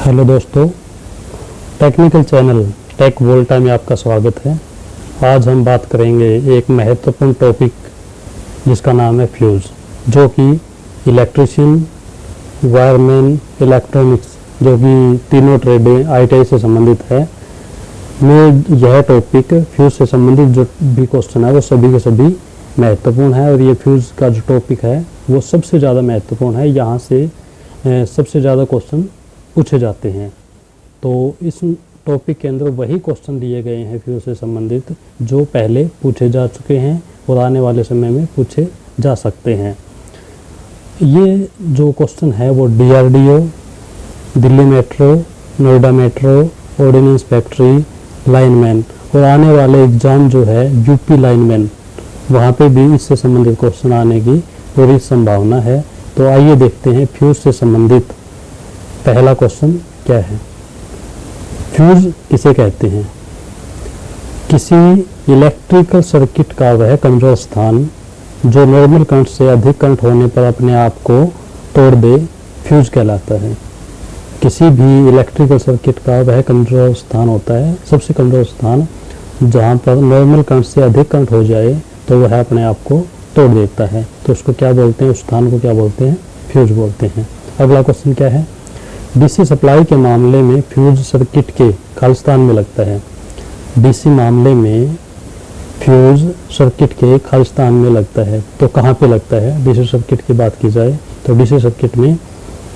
Hello दोस्तों, technical channel take वोल्टा में आपका स्वागत है। आज हम बात करेंगे एक महत्वपूर्ण टॉपिक जिसका नाम है फ्यूज़, जो कि इलेक्ट्रिशियन, वायरमैन, इलेक्ट्रॉनिक्स, जो कि तीनों ट्रेडें आईटीआई से संबंधित है, में यह टॉपिक फ्यूज़ से संबंधित जो भी क्वेश्चन है वो सभी के सभी महत्वपूर्ण है। और ये फ्यूज़ का जो टॉपिक है वो सबसे ज़्यादा महत्वपूर्ण है, यहाँ से सबसे ज़्यादा क्वेश्चन पूछे जाते हैं। तो इस टॉपिक के अंदर वही क्वेश्चन दिए गए हैं फ्यूज़ से संबंधित जो पहले पूछे जा चुके हैं और आने वाले समय में पूछे जा सकते हैं। ये जो क्वेश्चन है वो DRDO, Delhi metro, Noida metro, ordnance factory, lineman और आने वाले एग्ज़ाम जो है यूपी लाइनमैन, वहाँ पे भी इससे संबंधित क्वेश्चन आने की पूरी संभावना है। तो आइए देखते हैं फ्यूज़ से संबंधित पहला क्वेश्चन क्या है। फ्यूज़ किसे कहते हैं? किसी इलेक्ट्रिकल सर्किट का वह कमजोर स्थान जो नॉर्मल करंट से अधिक करंट होने पर अपने आप को तोड़ दे, फ्यूज़ कहलाता है। किसी भी इलेक्ट्रिकल सर्किट का वह कमजोर स्थान होता है, सबसे कमजोर स्थान जहाँ पर नॉर्मल करंट से अधिक करंट हो जाए तो वह अपने आप को तोड़ देता है। तो उसको क्या बोलते हैं, उस स्थान को क्या बोलते हैं? फ्यूज़ बोलते हैं। अगला क्वेश्चन क्या है? डीसी सप्लाई के मामले में फ्यूज़ सर्किट के खालिस्तान में लगता है। डीसी मामले में फ्यूज़ सर्किट के खालिस्तान में लगता है। तो कहाँ पे लगता है? डीसी सर्किट की बात की जाए तो डीसी सर्किट में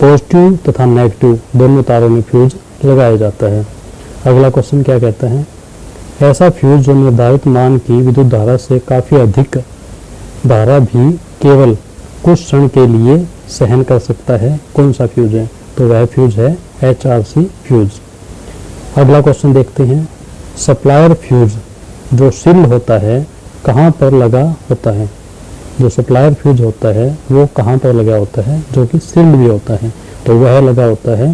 पॉजिटिव तथा नेगेटिव दोनों तारों में फ्यूज़ लगाया जाता है। अगला क्वेश्चन क्या कहता है? ऐसा फ्यूज़ जो निर्धारित मान की विद्युत धारा से काफ़ी अधिक धारा भी केवल कुछ क्षण के लिए सहन कर सकता है, कौन सा फ्यूज़ है? तो वह फ्यूज़ है HRC फ्यूज़। अगला क्वेश्चन देखते हैं। सप्लायर फ्यूज़ जो सील्ड होता है कहाँ पर लगा होता है? जो सप्लायर फ्यूज़ होता है वो कहाँ पर लगा होता है, जो कि सील्ड भी होता है? तो वह लगा होता है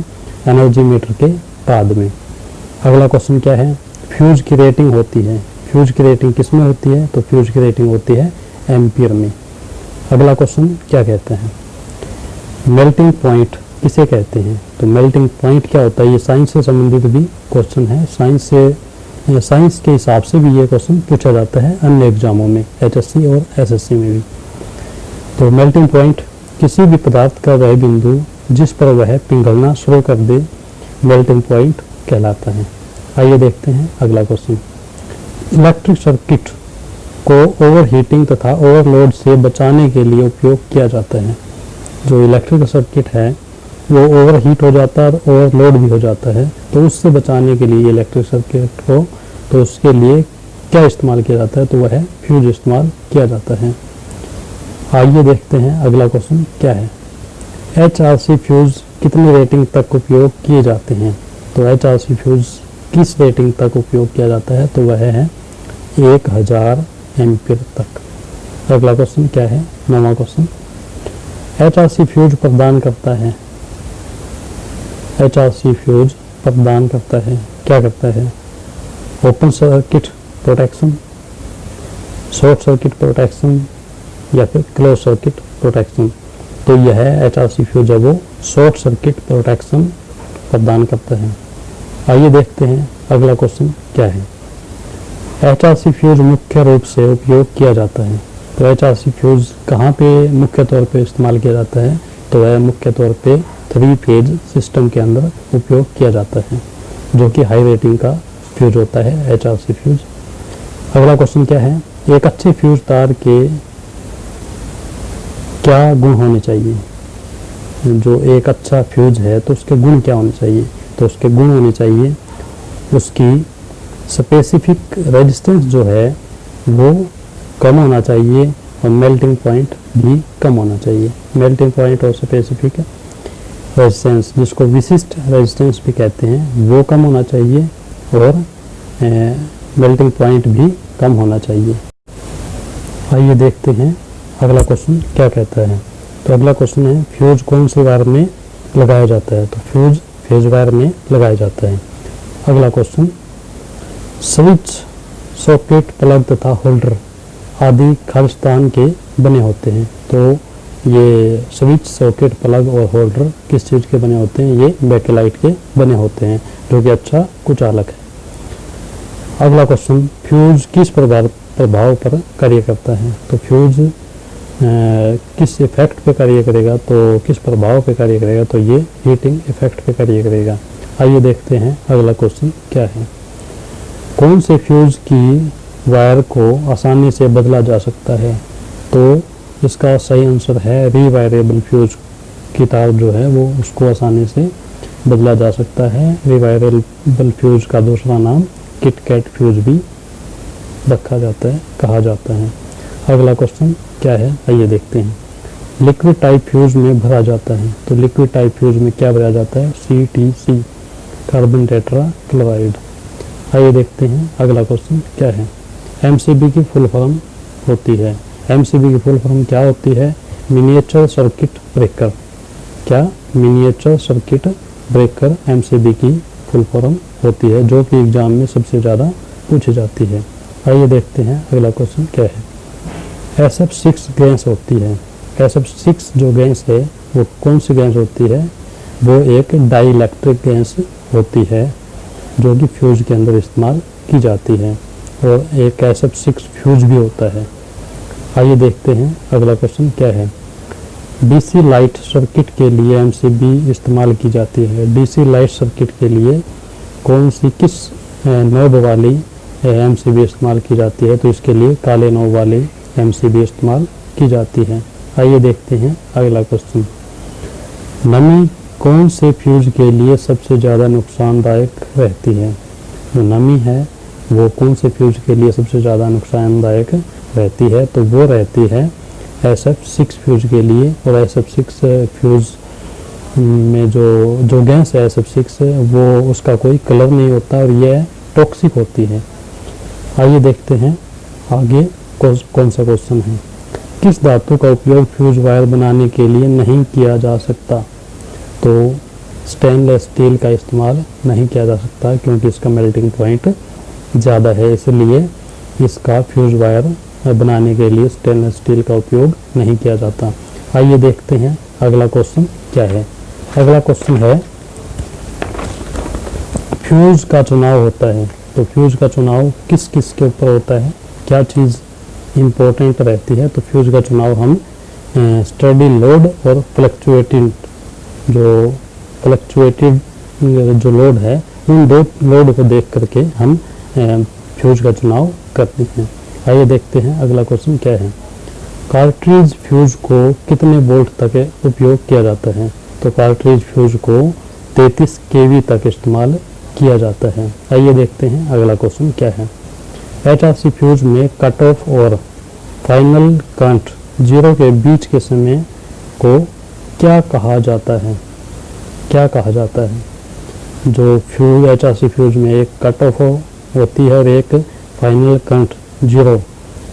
एनर्जी मीटर के बाद में। अगला क्वेश्चन क्या है? फ्यूज़ की रेटिंग होती है। फ्यूज़ की रेटिंग किस में होती है? तो फ्यूज़ की रेटिंग होती है एम्पियर में। अगला क्वेश्चन क्या कहते हैं? मेल्टिंग पॉइंट किसे कहते हैं? तो मेल्टिंग पॉइंट क्या होता है? ये साइंस से संबंधित भी क्वेश्चन है। साइंस के हिसाब से भी ये क्वेश्चन पूछा जाता है अन्य एग्जामों में, HSC और SSC में भी। तो मेल्टिंग पॉइंट किसी भी पदार्थ का वह बिंदु जिस पर वह पिघलना शुरू कर दे, मेल्टिंग पॉइंट कहलाता है। आइए देखते हैं अगला क्वेश्चन। इलेक्ट्रिक सर्किट को ओवरहीटिंग तथा ओवरलोड से बचाने के लिए उपयोग किया जाता है। जो इलेक्ट्रिक सर्किट है वो ओवरहीट हो जाता है और ओवरलोड भी हो जाता है, तो उससे बचाने के लिए इलेक्ट्रिक सर्किट को, तो उसके लिए क्या इस्तेमाल किया जाता है? तो वह फ्यूज़ इस्तेमाल किया जाता है। आइए देखते हैं अगला क्वेश्चन क्या है। HRC फ्यूज़ कितनी रेटिंग तक उपयोग किए जाते हैं? तो HRC फ्यूज़ किस रेटिंग तक उपयोग किया जाता है? तो वह है 1000 एम्पियर तक। अगला क्वेश्चन क्या है? 9वां क्वेश्चन। HRC फ्यूज़ प्रदान करता है। HRC फ्यूज़ प्रदान करता है, क्या करता है? Open circuit protection, short circuit protection या फिर क्लोज सर्किट प्रोटेक्शन। तो यह HRC फ्यूज़ है वो शॉर्ट सर्किट प्रोटेक्शन प्रदान करता है। आइए देखते हैं अगला क्वेश्चन क्या है। HRC फ्यूज़ मुख्य रूप से उपयोग किया जाता है। तो HRC फ्यूज़ कहाँ पे मुख्य तौर पे इस्तेमाल किया जाता है? तो वह मुख्य तौर पे 3 फेज सिस्टम के अंदर उपयोग किया जाता है, जो कि हाई रेटिंग का फ्यूज़ होता है HRC फ्यूज़। अगला क्वेश्चन क्या है? एक अच्छे फ्यूज़ तार के क्या गुण होने चाहिए? जो एक अच्छा फ्यूज़ है तो उसके गुण क्या होने चाहिए? तो उसके गुण होने चाहिए उसकी स्पेसिफिक रेजिस्टेंस जो है वो कम होना चाहिए और मेल्टिंग पॉइंट भी कम होना चाहिए। मेल्टिंग पॉइंट और स्पेसिफिक रेजिस्टेंस, जिसको विशिष्ट रेजिस्टेंस भी कहते हैं, वो कम होना चाहिए और मेल्टिंग पॉइंट भी कम होना चाहिए। आइए देखते हैं अगला क्वेश्चन क्या कहता है। तो अगला क्वेश्चन है फ्यूज़ कौन से वायर में लगाया जाता है? तो फ्यूज़ फेज वायर में लगाया जाता है। अगला क्वेश्चन। स्विच, सॉकेट, प्लग तथा होल्डर आदि खालिस्तान के बने होते हैं। तो ये स्विच, सॉकेट, प्लग और होल्डर किस चीज़ के बने होते हैं? ये बैकेलाइट के बने होते हैं, जो कि अच्छा कुछ अलग है। अगला क्वेश्चन, फ्यूज किस प्रभाव पर कार्य करता है? तो फ्यूज किस इफेक्ट पे कार्य करेगा? तो किस प्रभाव पे कार्य करेगा? तो ये हीटिंग इफेक्ट पे कार्य करेगा। आइए देखते हैं अगला क्वेश्चन क्या है। कौन से फ्यूज की वायर को आसानी से बदला जा सकता है? तो इसका सही आंसर है रिवायरेबल फ्यूज की तार जो है वो उसको आसानी से बदला जा सकता है। रिवायरेबल फ्यूज का दूसरा नाम किटकैट फ्यूज भी रखा जाता है, कहा जाता है। अगला क्वेश्चन क्या है, आइए देखते हैं। लिक्विड टाइप फ्यूज में भरा जाता है, तो लिक्विड टाइप फ्यूज में क्या भरा जाता है? CTC, carbon tetra chloride. आइए देखते हैं अगला क्वेश्चन क्या है। MCB की फुल फॉर्म होती है। MCB की फुल फॉर्म क्या होती है? Miniature circuit breaker. क्या? मिनिएचर सर्किट ब्रेकर MCB की फुल फॉर्म होती है, जो कि एग्जाम में सबसे ज़्यादा पूछी जाती है। आइए देखते हैं अगला क्वेश्चन क्या है। SF6 गैस होती है। SF6 जो गैस है वो कौन सी गैस होती है? वो एक डाइइलेक्ट्रिक गैस होती है, जो कि फ्यूज के अंदर इस्तेमाल की जाती है, और एक SF6 फ्यूज भी होता है। आइए देखते हैं अगला क्वेश्चन क्या है। DC लाइट सर्किट के लिए MCB इस्तेमाल की जाती है। DC लाइट सर्किट के लिए कौन सी किस नोब वाली MCB इस्तेमाल की जाती है? तो इसके लिए काले नोब वाली MCB इस्तेमाल की जाती है। आइए देखते हैं अगला क्वेश्चन। नमी कौन से फ्यूज के लिए सबसे ज़्यादा नुकसानदायक रहती है? जो नमी है वो कौन से फ्यूज के लिए सबसे ज़्यादा नुकसानदायक रहती है? तो वो रहती है SF6 फ्यूज के लिए। और SF6 फ्यूज में जो गैस है SF6 वो उसका कोई कलर नहीं होता और यह टॉक्सिक होती है। आइए देखते हैं आगे कौन सा क्वेश्चन है। किस धातु का उपयोग फ्यूज वायर बनाने के लिए नहीं किया जा सकता? तो स्टेनलेस स्टील का इस्तेमाल नहीं किया जा सकता, क्योंकि इसका मेल्टिंग पॉइंट ज़्यादा है, इसलिए इसका फ्यूज वायर बनाने के लिए स्टेनलेस स्टील का उपयोग नहीं किया जाता। आइए देखते हैं अगला क्वेश्चन क्या है। अगला क्वेश्चन है, फ्यूज का चुनाव होता है, तो फ्यूज का चुनाव किस किस के ऊपर होता है? क्या चीज़ इम्पोर्टेंट रहती है? तो फ्यूज का चुनाव हम स्टडी लोड और फ्लक्चुएटेड जो लोड है, उन दो लोड को देख करके हम फ्यूज का चुनाव करते हैं। आइए देखते हैं अगला क्वेश्चन क्या है। कार्ट्रिज फ्यूज को कितने वोल्ट तक उपयोग किया जाता है? तो कार्ट्रिज फ्यूज को 33 kV तक इस्तेमाल किया जाता है। आइए देखते हैं अगला क्वेश्चन क्या है। HRC फ्यूज में कट ऑफ और फाइनल करंट 0 के बीच के समय को क्या कहा जाता है? क्या कहा जाता है? जो फ्यूज HRC फ्यूज में एक कट ऑफ होती है और एक फाइनल करंट 0,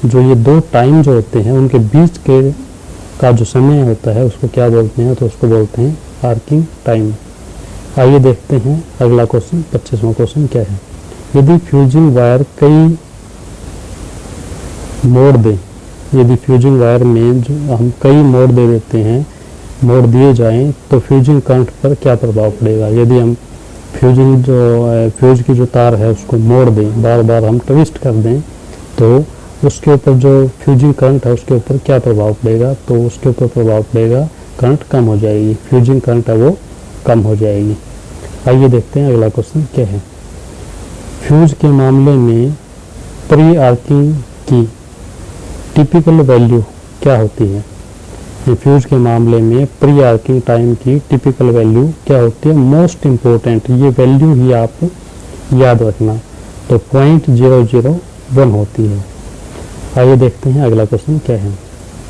जो ये दो टाइम जो होते हैं उनके बीच के का जो समय होता है उसको क्या बोलते हैं? तो उसको बोलते हैं आर्किंग टाइम। आइए देखते हैं अगला क्वेश्चन 25वां क्वेश्चन क्या है। यदि फ्यूजिंग वायर कई मोड़ दें, यदि फ्यूजिंग वायर में जो हम कई मोड़ दे देते हैं, मोड़ दिए जाएं, तो फ्यूजिंग करंट पर क्या प्रभाव पड़ेगा? यदि हम फ्यूज की जो तार है उसको मोड़ दें, बार बार हम ट्विस्ट कर दें, तो उसके ऊपर जो फ्यूजिंग करंट है उसके ऊपर क्या प्रभाव पड़ेगा? तो उसके ऊपर प्रभाव पड़ेगा, करंट कम हो जाएगी, फ्यूजिंग करंट है वो कम हो जाएगी। आइए देखते हैं अगला क्वेश्चन क्या है। फ्यूज के मामले में प्री आर्किंग की टिपिकल वैल्यू क्या होती है? फ्यूज के मामले में प्री आर्किंग टाइम की टिपिकल वैल्यू क्या होती है? मोस्ट इम्पोर्टेंट ये वैल्यू ही आप याद रखना, तो 0.001 होती है। आइए देखते हैं अगला क्वेश्चन क्या है।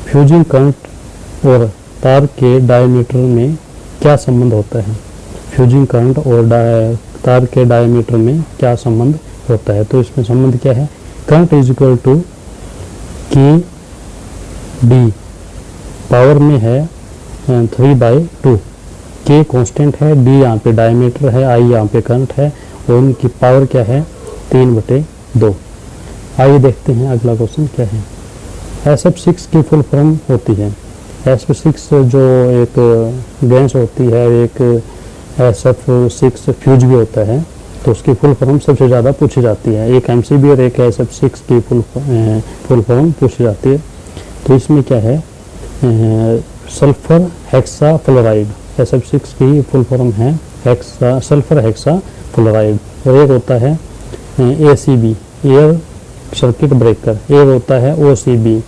फ्यूजिंग करंट और तार के डायमीटर में क्या संबंध होता है? फ्यूजिंग करंट और तार के डायमीटर में क्या संबंध होता है? तो इसमें संबंध क्या है? Current is equal to KD, power में है 3/2, K कांस्टेंट है, D यहाँ पे डायमीटर है, I यहाँ पे करंट है, और उनकी पावर क्या है? 3/2। आइए देखते हैं अगला क्वेश्चन क्या है। SF6 की फुल फॉर्म होती है। SF6 जो एक गैस होती है, एक SF6 फ्यूज भी होता है, तो उसकी फुल फॉर्म सबसे ज़्यादा पूछी जाती है। एक MCB और एक SF6 की फुल फॉर्म पूछी जाती है। तो इसमें क्या है, सल्फर हेक्सा फ्लोराइड, SF6 की फुल फॉर्म है सल्फर हेक्सा फ्लोराइड। और एक होता है ACB, एयर सर्किट ब्रेकर, एक होता है OCB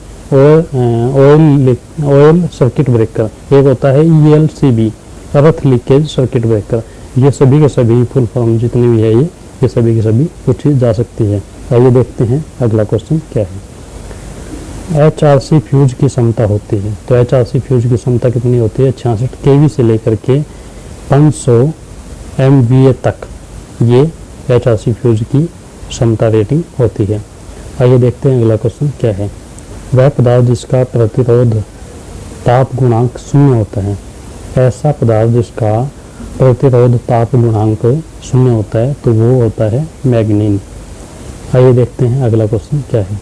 ऑयल सर्किट ब्रेकर, एक होता है ELCB अर्थ लीकेज सर्किट ब्रेकर। ये सभी के सभी फुल फॉर्म जितनी भी है ये सभी के सभी पूछी जा सकती है। आइए देखते हैं अगला क्वेश्चन क्या है। HRC फ्यूज की क्षमता होती है, तो HRC फ्यूज की क्षमता कितनी होती है, 66 kV से लेकर के 500 MVA तक ये HRC फ्यूज की क्षमता रेटिंग होती है। आइए देखते हैं अगला क्वेश्चन क्या है। वह पदार्थ जिसका प्रतिरोध ताप गुणांक 0 होता है, ऐसा पदार्थ जिसका प्रतिरोध ताप गुणांक 0 होता है, तो वो होता है मैग्नीन। आइए देखते हैं अगला क्वेश्चन क्या है।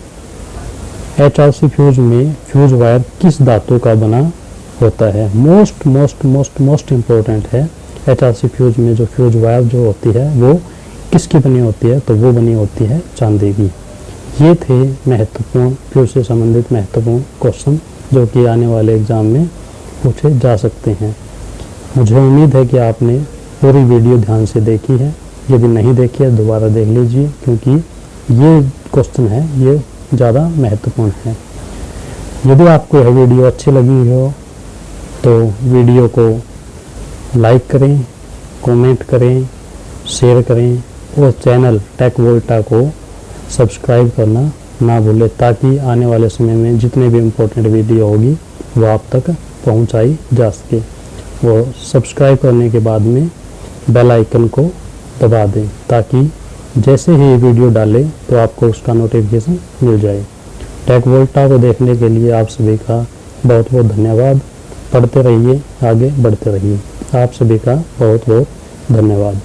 HRC फ्यूज में फ्यूज वायर किस धातु का बना होता है। मोस्ट इम्पोर्टेंट है। HRC फ्यूज में जो फ्यूज वायर जो होती है वो किसकी बनी होती है, तो वो बनी होती है चांदी की। ये थे महत्वपूर्ण फ्यूज से संबंधित महत्वपूर्ण क्वेश्चन जो कि आने वाले एग्जाम में पूछे जा सकते हैं। मुझे उम्मीद है कि आपने पूरी वीडियो ध्यान से देखी है। यदि नहीं देखी है दोबारा देख लीजिए, क्योंकि ये क्वेश्चन है ये ज़्यादा महत्वपूर्ण है। यदि आपको यह वीडियो अच्छी लगी हो तो वीडियो को लाइक करें, कमेंट करें, शेयर करें और चैनल टेक वोल्टा को सब्सक्राइब करना ना भूलें, ताकि आने वाले समय में जितने भी इम्पोर्टेंट वीडियो होगी वो आप तक पहुंचाई जा सके। वो सब्सक्राइब करने के बाद में बेल आइकन को दबा दें, ताकि जैसे ही वीडियो डालें तो आपको उसका नोटिफिकेशन मिल जाए। टेक वोल्टा को देखने के लिए आप सभी का बहुत बहुत धन्यवाद। पढ़ते रहिए, आगे बढ़ते रहिए। आप सभी का बहुत बहुत धन्यवाद।